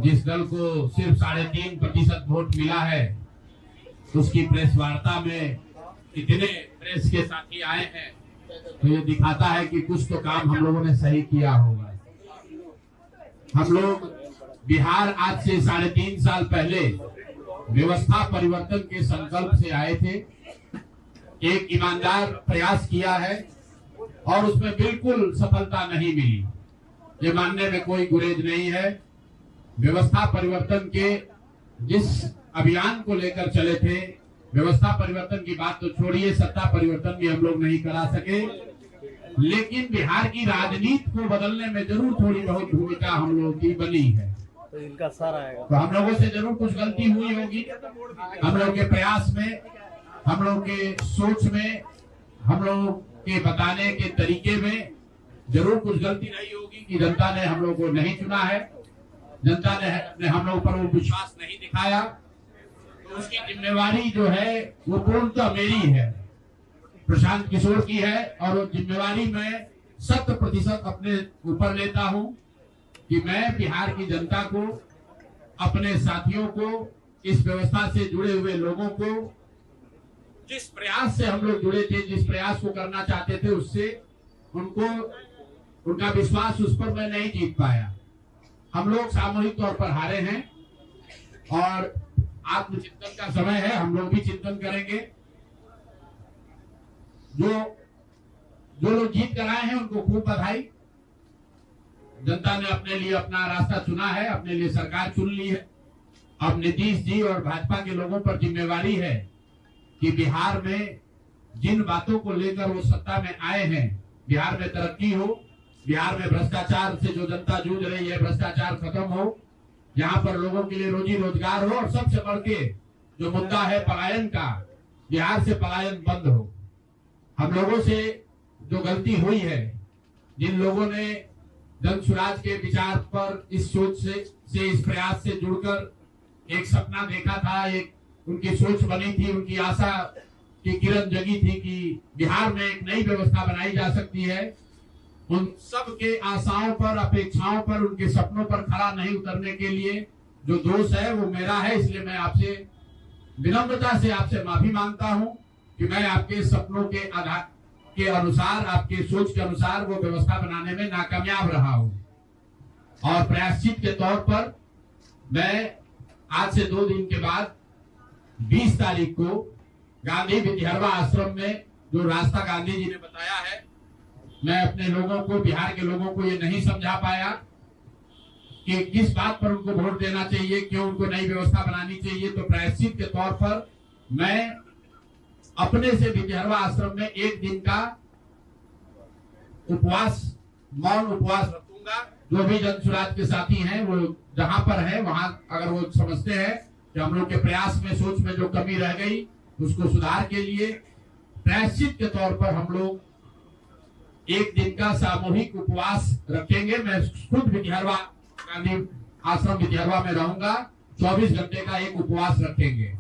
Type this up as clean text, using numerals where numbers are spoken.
जिस दल को सिर्फ 3.5% वोट मिला है, उसकी प्रेस वार्ता में इतने प्रेस के साथी आए हैं, तो ये दिखाता है कि कुछ तो काम हम लोगों ने सही किया होगा। हम लोग बिहार आज से 3.5 साल पहले व्यवस्था परिवर्तन के संकल्प से आए थे। एक ईमानदार प्रयास किया है और उसमें बिल्कुल सफलता नहीं मिली, ये मानने में कोई गुरेज नहीं है। व्यवस्था परिवर्तन के जिस अभियान को लेकर चले थे, व्यवस्था परिवर्तन की बात तो छोड़िए, सत्ता परिवर्तन भी हम लोग नहीं करा सके, लेकिन बिहार की राजनीति को बदलने में जरूर थोड़ी बहुत भूमिका हम लोगों की बनी है। तो इनका सार आएगा, तो हम लोगों से जरूर कुछ गलती हुई होगी। हम लोग के प्रयास में, हम लोग के सोच में, हम लोग के बताने के तरीके में जरूर कुछ गलती रही होगी कि जनता ने हम लोग को नहीं चुना है, जनता ने हम लोग पर वो विश्वास नहीं दिखाया। तो उसकी जिम्मेवारी जो है वो पूर्णतः मेरी है, प्रशांत किशोर की है, और वो जिम्मेवारी मैं 100% अपने ऊपर लेता हूं कि मैं बिहार की जनता को, अपने साथियों को, इस व्यवस्था से जुड़े हुए लोगों को, जिस प्रयास से हम लोग जुड़े थे, जिस प्रयास को करना चाहते थे, उससे उनका विश्वास उस पर मैं नहीं जीत पाया। हम लोग सामूहिक तौर पर हारे हैं और आत्मचिंतन का समय है, हम लोग भी चिंतन करेंगे। जो लोग जीत कर आए हैं उनको खूब बधाई। जनता ने अपने लिए अपना रास्ता चुना है, अपने लिए सरकार चुन ली है। अब नीतीश जी और भाजपा के लोगों पर जिम्मेवारी है कि बिहार में जिन बातों को लेकर वो सत्ता में आए हैं, बिहार में तरक्की हो, बिहार में भ्रष्टाचार से जो जनता जूझ रही है, भ्रष्टाचार खत्म हो, यहाँ पर लोगों के लिए रोजी रोजगार हो, और सबसे बढ़ के जो मुद्दा है पलायन का, बिहार से पलायन बंद हो। हम लोगों से जो गलती हुई है, जिन लोगों ने जन स्वराज के विचार पर इस सोच से इस प्रयास से जुड़कर एक सपना देखा था, एक उनकी सोच बनी थी, उनकी आशा की किरण जगी थी कि बिहार में एक नई व्यवस्था बनाई जा सकती है, उन सब के आशाओं पर, अपेक्षाओं पर, उनके सपनों पर खरा नहीं उतरने के लिए जो दोष है वो मेरा है। इसलिए मैं आपसे विनम्रता से आपसे माफी मांगता हूं कि मैं आपके सपनों के आधार के अनुसार, आपके सोच के अनुसार वो व्यवस्था बनाने में नाकामयाब रहा हूं। और प्रायश्चित के तौर पर मैं आज से 2 दिन के बाद 20 तारीख को गांधी विद्यारवा आश्रम में जो रास्ता गांधी जी ने बताया है, मैं अपने लोगों को, बिहार के लोगों को ये नहीं समझा पाया कि किस बात पर उनको वोट देना चाहिए, क्यों उनको नई व्यवस्था बनानी चाहिए। तो प्रायश्चित के तौर पर मैं अपने से विद्यारवा आश्रम में 1 दिन का उपवास, मौन उपवास रखूंगा। जो भी जन स्वराज के साथी हैं वो जहां पर है वहां, अगर वो समझते हैं कि हम लोग के प्रयास में, सोच में जो कमी रह गई, उसको सुधार के लिए प्रायश्चित के तौर पर हम लोग 1 दिन का सामूहिक उपवास रखेंगे। मैं खुद विद्यारवा, गांधी आश्रम विद्यारवा में रहूंगा, 24 घंटे का एक उपवास रखेंगे।